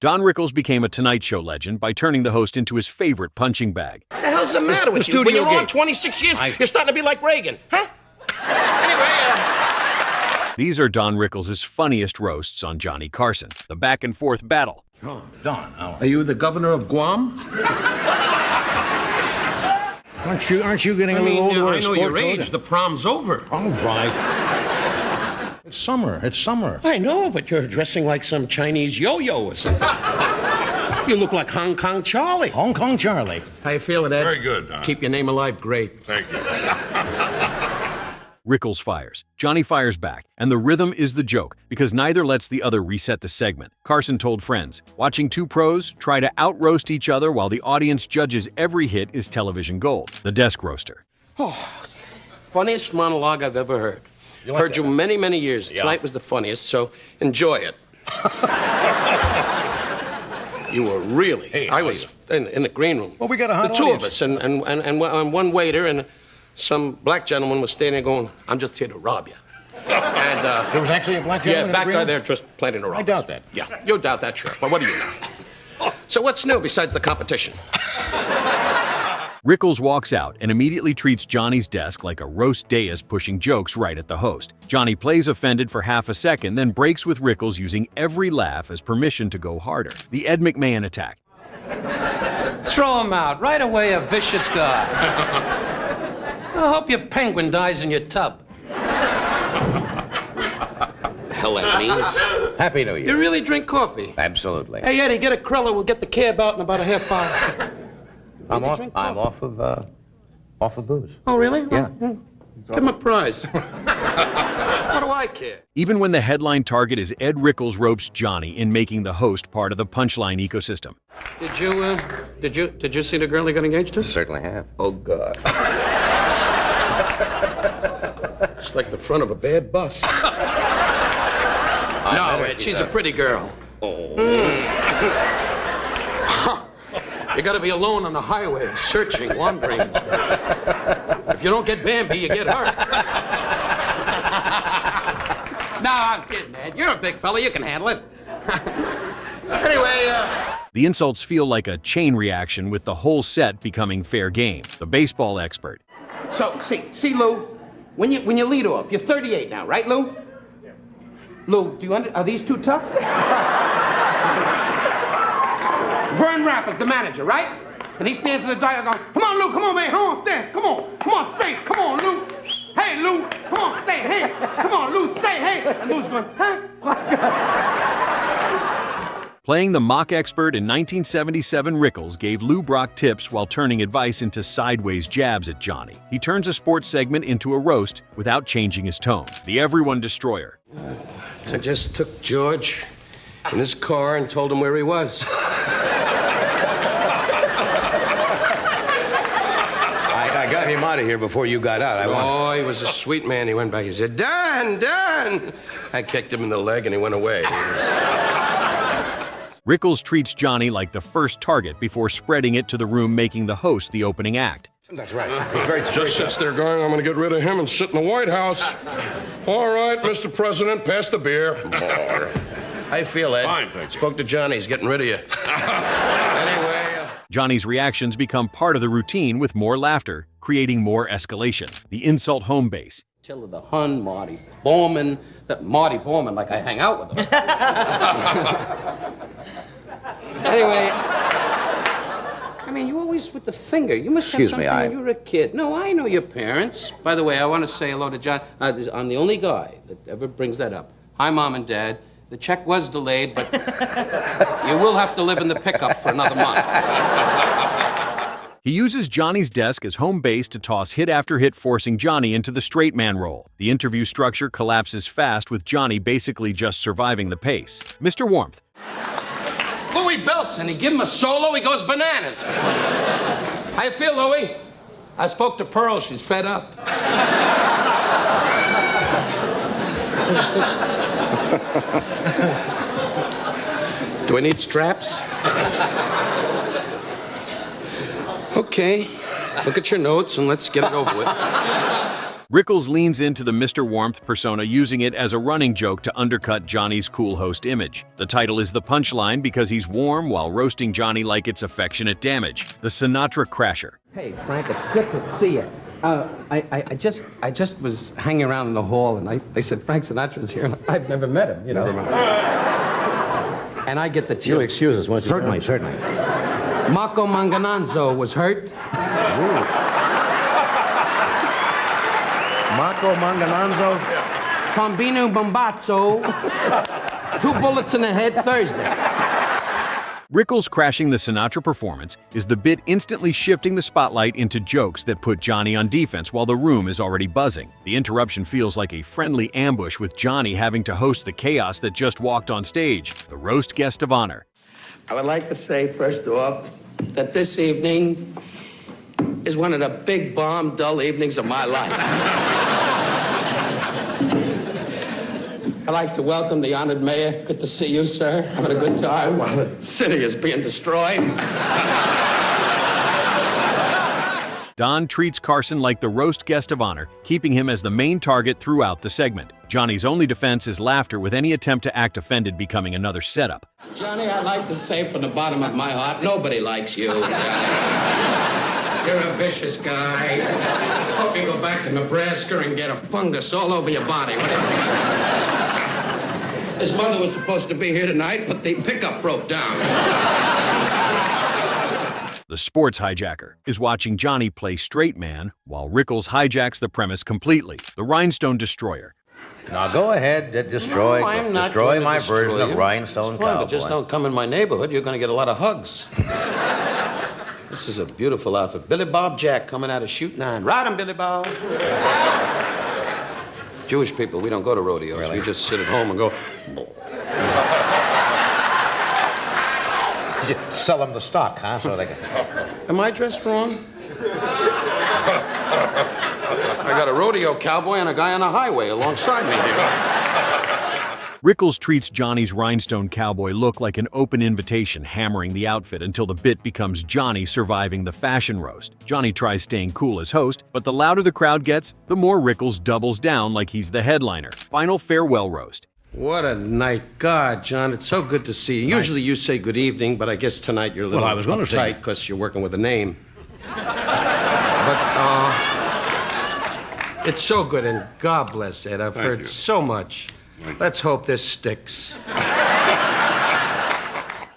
Don Rickles became a Tonight Show legend by turning the host into his favorite punching bag. What the hell's the matter with you? When you're on 26 years, you're starting to be like Reagan, huh? Anyway, These are Don Rickles' funniest roasts on Johnny Carson, the back-and-forth battle. Oh, Don, are you the governor of Guam? aren't you getting a little older? I know your age. The prom's over. All right. It's summer. I know, but you're dressing like some Chinese yo-yo or something. You look like Hong Kong Charlie. Hong Kong Charlie. How you feeling, Ed? Very good, Don. Keep your name alive. Great. Thank you. Rickles fires, Johnny fires back, and the rhythm is the joke because neither lets the other reset the segment. Carson told friends, watching two pros try to out-roast each other while the audience judges every hit is television gold. The desk roaster. Oh, funniest monologue I've ever heard. Heard you many, many years. Yeah. Tonight was the funniest, so enjoy it. You were really. Hey, I was in the green room. Well, we got a hot The two audience. of us, and one waiter, and some black gentleman was standing there going, I'm just here to rob you. And there was actually a black gentleman. Yeah, back guy there just planning to rob us. I doubt that. Yeah, you doubt that, sure. But what do you know? So what's new besides the competition? Rickles walks out and immediately treats Johnny's desk like a roast dais pushing jokes right at the host. Johnny plays offended for half a second, then breaks with Rickles using every laugh as permission to go harder. The Ed McMahon Attack. Throw him out. Right away, a vicious guy. I hope your penguin dies in your tub. Hell that means. Happy New Year. You really drink coffee? Absolutely. Hey, Eddie, get a cruller. We'll get the cab out in about a half hour. I'm off of booze. Oh, really? Yeah. Give him a prize. What do I care? Even when the headline target is Ed Rickles ropes Johnny in making the host part of the punchline ecosystem. Did you see the girl he got engaged to? Certainly have. Oh, God. It's like the front of a bad bus. No, Ed, she's a pretty girl. Oh. You gotta be alone on the highway, searching, wandering. If you don't get Bambi, you get hurt. No, I'm kidding, Ed. You're a big fella. You can handle it. Anyway, The insults feel like a chain reaction with the whole set becoming fair game. The baseball expert. So, see, Lou, when you lead off, you're 38 now, right, Lou? Lou, are these too tough? Vern Rapper's the manager, right? And he stands in the dial going, come on, Lou, come on, man, come on, stand, come on, stay, come on, Lou. Hey, Lou, come on, stay, hey, come on, Lou, stay, hey. And Lou's going, huh? Playing the mock expert in 1977, Rickles gave Lou Brock tips while turning advice into sideways jabs at Johnny. He turns a sports segment into a roast without changing his tone. The Everyone Destroyer. I just took George in his car and told him where he was. I got him out of here before you got out. Oh, he was a sweet man. He went back. He said, Dan! I kicked him in the leg and he went away. Rickles treats Johnny like the first target before spreading it to the room, making the host the opening act. That's right. He's very Just sits there going, I'm going to get rid of him and sit in the White House. All right, Mr. President, pass the beer. How you feel, Ed? Fine, thank you. Spoke to Johnny. He's getting rid of you. Anyway... Johnny's reactions become part of the routine with more laughter, creating more escalation. The insult home base. Till the Hun, Marty Borman, like I hang out with him. Anyway, I mean, you always with the finger. You must have something when you were a kid. No, I know your parents. By the way, I want to say hello to John. I'm the only guy that ever brings that up. Hi, Mom and Dad. The check was delayed, but you will have to live in the pickup for another month. He uses Johnny's desk as home base to toss hit after hit, forcing Johnny into the straight man role. The interview structure collapses fast, with Johnny basically just surviving the pace. Mr. Warmth. Louis Belson, he give him a solo, he goes bananas. How you feel, Louis? I spoke to Pearl, she's fed up. Do I need straps? Okay, look at your notes and let's get it over with. Rickles leans into the Mr. Warmth persona, using it as a running joke to undercut Johnny's cool host image. The title is the punchline because he's warm while roasting Johnny like it's affectionate damage. The Sinatra Crasher. Hey, Frank, it's good to see you. I just was hanging around in the hall, and they said Frank Sinatra's here, and I've never met him, you know. And I get the chill. You'll excuse us, won't you? Certainly, certainly. Marco Mangananzo was hurt. Marco Mangananzo? Trombino Bombazzo. 2 bullets in the head Thursday. Rickles crashing the Sinatra performance is the bit instantly shifting the spotlight into jokes that put Johnny on defense while the room is already buzzing. The interruption feels like a friendly ambush, with Johnny having to host the chaos that just walked on stage, the roast guest of honor. I would like to say, first off, that this evening is one of the big, bomb, dull evenings of my life. I'd like to welcome the honored mayor. Good to see you, sir. Having a good time while the city is being destroyed. Don treats Carson like the roast guest of honor, keeping him as the main target throughout the segment. Johnny's only defense is laughter, with any attempt to act offended becoming another setup. Johnny, I'd like to say from the bottom of my heart, nobody likes you. You're a vicious guy. Hope you go back to Nebraska and get a fungus all over your body. What do you think? His mother was supposed to be here tonight, but the pickup broke down. The Sports Hijacker is watching Johnny play straight man while Rickles hijacks the premise completely. The Rhinestone Destroyer. Now go ahead, destroy my version of Rhinestone Cowboy. But just don't come in my neighborhood. You're going to get a lot of hugs. This is a beautiful outfit. Billy Bob Jack coming out of Shoot 9. Ride him, Billy Bob. Jewish people, we don't go to rodeos. Really? We just sit at home and go. You sell them the stock, huh? So they can... Am I dressed wrong? I got a rodeo cowboy and a guy on a highway alongside me here. Rickles treats Johnny's Rhinestone Cowboy look like an open invitation, hammering the outfit until the bit becomes Johnny surviving the fashion roast. Johnny tries staying cool as host, but the louder the crowd gets, the more Rickles doubles down like he's the headliner. Final farewell roast. What a night. God, John, it's so good to see you. Usually you say good evening, but I guess tonight you're a little uptight because you're working with a name. But, it's so good, and God bless Ed. I've heard so much. Let's hope this sticks.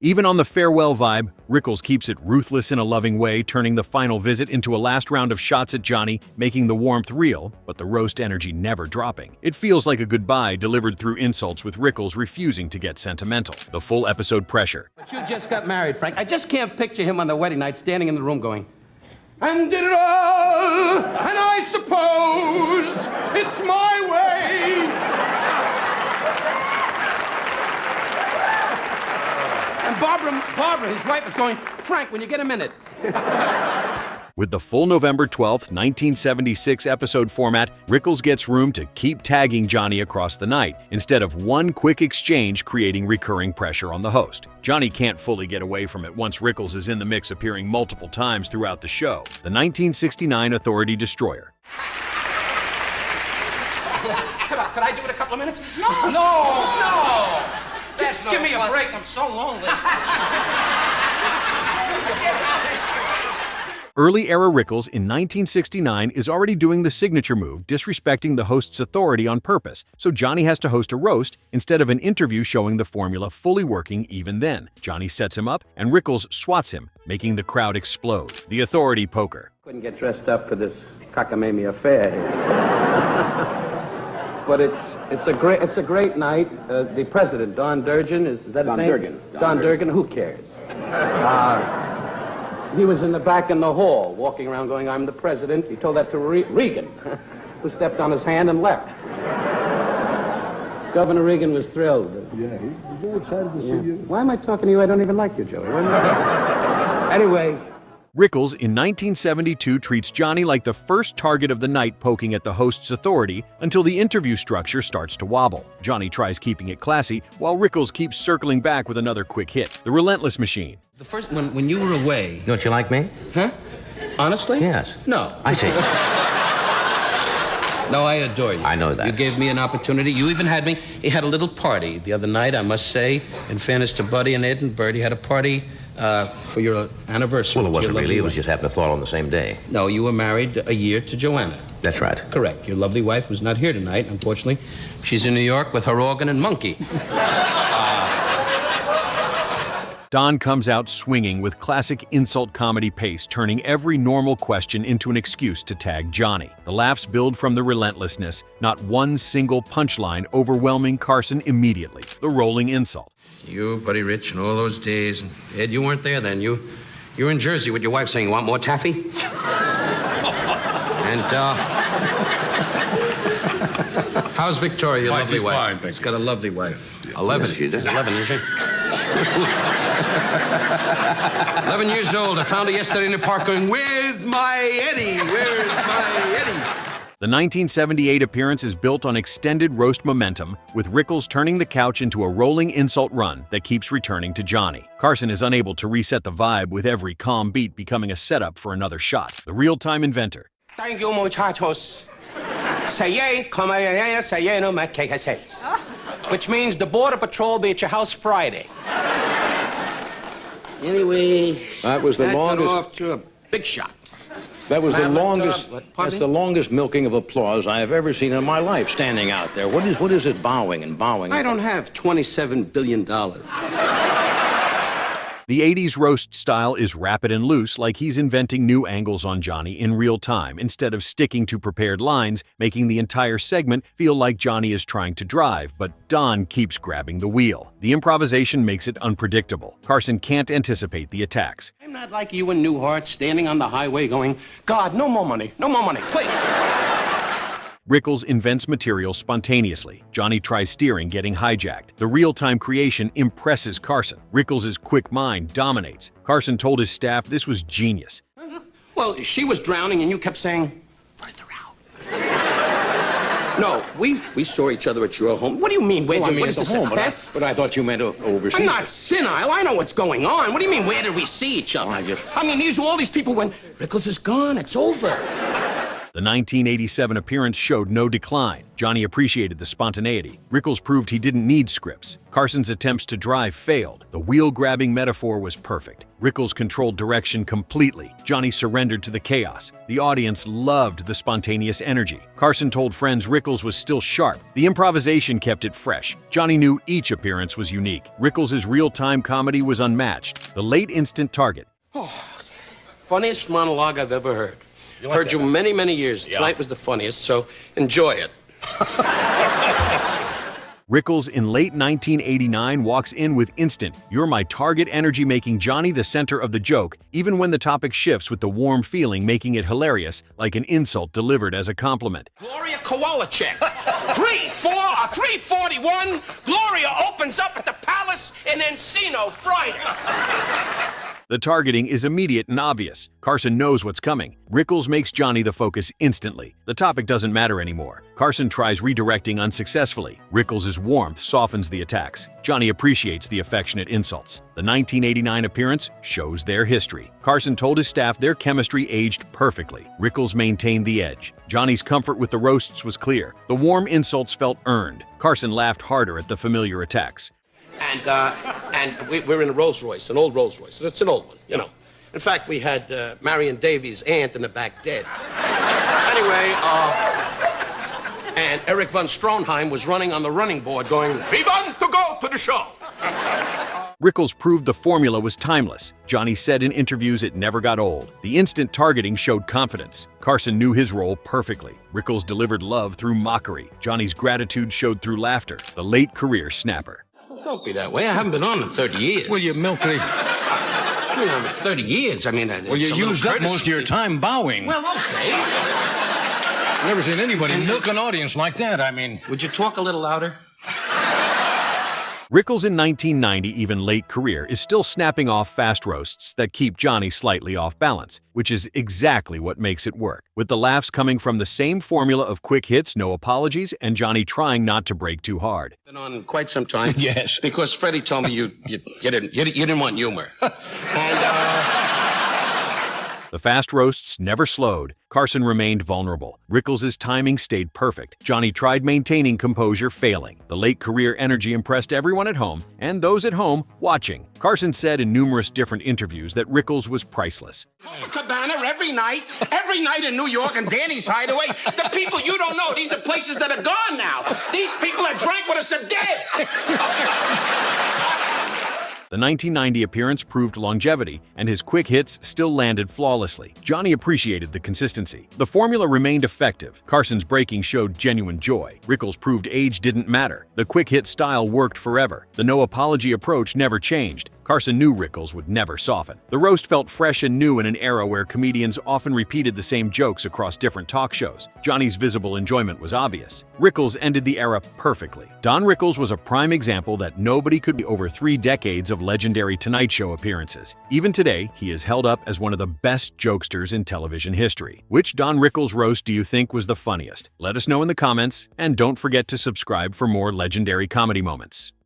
Even on the farewell vibe, Rickles keeps it ruthless in a loving way, turning the final visit into a last round of shots at Johnny, making the warmth real, but the roast energy never dropping. It feels like a goodbye delivered through insults, with Rickles refusing to get sentimental. The full episode pressure. But you just got married, Frank. I just can't picture him on the wedding night standing in the room going, "And did it all, and I suppose it's my way." And Barbara, his wife, is going, "Frank, when you get a minute." With the full November 12th, 1976 episode format, Rickles gets room to keep tagging Johnny across the night, instead of one quick exchange creating recurring pressure on the host. Johnny can't fully get away from it once Rickles is in the mix, appearing multiple times throughout the show. The 1969 Authority Destroyer. Could I do it a couple of minutes? No! Just give me a break. I'm so lonely. Early-era Rickles in 1969 is already doing the signature move, disrespecting the host's authority on purpose, so Johnny has to host a roast instead of an interview showing the formula fully working even then. Johnny sets him up, and Rickles swats him, making the crowd explode. The Authority Poker. Couldn't get dressed up for this cockamamie affair here. But it's a great night. The president, Don Durgan, is that his name? Don Durgan. Who cares? He was in the back in the hall, walking around going, "I'm the president." He told that to Reagan, who stepped on his hand and left. Governor Reagan was thrilled. Yeah, he was very excited to see you. Why am I talking to you? I don't even like you, Joey. Anyway. Rickles in 1972 treats Johnny like the first target of the night, poking at the host's authority until the interview structure starts to wobble. Johnny tries keeping it classy, while Rickles keeps circling back with another quick hit. The Relentless Machine. The first, when you were away... Don't you like me? Huh? Honestly? Yes. No. I see. No, I adore you. I know that. You gave me an opportunity. You even had me. You had a little party the other night, I must say. In fairness to Buddy and Ed and Bert, you had a party for your anniversary. Well, it wasn't really. It was just happened to fall on the same day. No, you were married a year to Joanna. That's right. Correct. Your lovely wife was not here tonight, unfortunately. She's in New York with her organ and monkey. Don comes out swinging with classic insult comedy pace, turning every normal question into an excuse to tag Johnny. The laughs build from the relentlessness, not one single punchline overwhelming Carson immediately. The rolling insult. You, Buddy Rich, and all those days. And Ed, you weren't there then. You were in Jersey with your wife saying, "You want more taffy?" And, how's Victoria, your lovely wife? Fine, thank She's got a lovely wife. 11. Yes, she does. 11, isn't she? 11 years old. I found her yesterday in the park going, "Where's my Eddie? Where's my Eddie?" The 1978 appearance is built on extended roast momentum, with Rickles turning the couch into a rolling insult run that keeps returning to Johnny. Carson is unable to reset the vibe, with every calm beat becoming a setup for another shot. The real-time inventor. Thank you, muchachos. Which means the Border Patrol will be at your house Friday. Anyway, That was the that got longest. off to a big shot. That was the Pardon longest. me? That's the longest milking of applause I have ever seen in my life. Standing out there, what is it bowing and bowing? I don't have $27 billion. The 80s roast style is rapid and loose, like he's inventing new angles on Johnny in real time, instead of sticking to prepared lines, making the entire segment feel like Johnny is trying to drive, but Don keeps grabbing the wheel. The improvisation makes it unpredictable. Carson can't anticipate the attacks. I'm not like you in Newhart standing on the highway going, "God, no more money, please." Rickles invents material spontaneously. Johnny tries steering, getting hijacked. The real-time creation impresses Carson. Rickles' quick mind dominates. Carson told his staff this was genius. Well, she was drowning and you kept saying, "Further out." No, we saw each other at your home. What do you mean? What is this, a test? But I thought you meant overseas. I'm not senile. I know what's going on. What do you mean, where did we see each other? I mean, all these people went, "Rickles is gone. It's over." The 1987 appearance showed no decline. Johnny appreciated the spontaneity. Rickles proved he didn't need scripts. Carson's attempts to drive failed. The wheel-grabbing metaphor was perfect. Rickles controlled direction completely. Johnny surrendered to the chaos. The audience loved the spontaneous energy. Carson told friends Rickles was still sharp. The improvisation kept it fresh. Johnny knew each appearance was unique. Rickles' real-time comedy was unmatched. The late instant target. Funniest monologue I've ever heard. Heard you many, many years. Tonight was the funniest, so enjoy it. Rickles in late 1989 walks in with instant, "You're my target" energy, making Johnny the center of the joke, even when the topic shifts, with the warm feeling making it hilarious, like an insult delivered as a compliment. Gloria Kowalczyk. 341. Gloria opens up at the Palace in Encino Friday. The targeting is immediate and obvious. Carson knows what's coming. Rickles makes Johnny the focus instantly. The topic doesn't matter anymore. Carson tries redirecting unsuccessfully. Rickles' warmth softens the attacks. Johnny appreciates the affectionate insults. The 1989 appearance shows their history. Carson told his staff their chemistry aged perfectly. Rickles maintained the edge. Johnny's comfort with the roasts was clear. The warm insults felt earned. Carson laughed harder at the familiar attacks. And we're in a Rolls Royce, an old Rolls Royce. It's an old one, you know. In fact, we had Marion Davies' aunt in the back dead. Anyway, and Eric von Stroheim was running on the running board going, "We want to go to the show." Rickles proved the formula was timeless. Johnny said in interviews it never got old. The instant targeting showed confidence. Carson knew his role perfectly. Rickles delivered love through mockery. Johnny's gratitude showed through laughter. The late career snapper. Don't be that way. I haven't been on in 30 years. Well, you milked it. 30 years. I mean, Well, you used up most of your time bowing. Well, okay. I've never seen anybody milk an audience like that. I mean, Would you talk a little louder? Rickles in 1990, even late career, is still snapping off fast roasts that keep Johnny slightly off balance, which is exactly what makes it work. With the laughs coming from the same formula of quick hits, no apologies, and Johnny trying not to break too hard. Been on quite some time. Yes. Because Freddie told me you didn't want humor. And The fast roasts never slowed. Carson remained vulnerable. Rickles' timing stayed perfect. Johnny tried maintaining composure, failing. The late career energy impressed everyone at home and those at home watching. Carson said in numerous different interviews that Rickles was priceless. Cabana every night in New York and Danny's Hideaway. The people you don't know, these are places that are gone now. These people that drank with us are dead. The 1990 appearance proved longevity, and his quick hits still landed flawlessly. Johnny appreciated the consistency. The formula remained effective. Carson's breaking showed genuine joy. Rickles proved age didn't matter. The quick hit style worked forever. The no-apology approach never changed. Carson knew Rickles would never soften. The roast felt fresh and new in an era where comedians often repeated the same jokes across different talk shows. Johnny's visible enjoyment was obvious. Rickles ended the era perfectly. Don Rickles was a prime example that nobody could be over 3 decades of legendary Tonight Show appearances. Even today, he is held up as one of the best jokesters in television history. Which Don Rickles roast do you think was the funniest? Let us know in the comments, and don't forget to subscribe for more legendary comedy moments.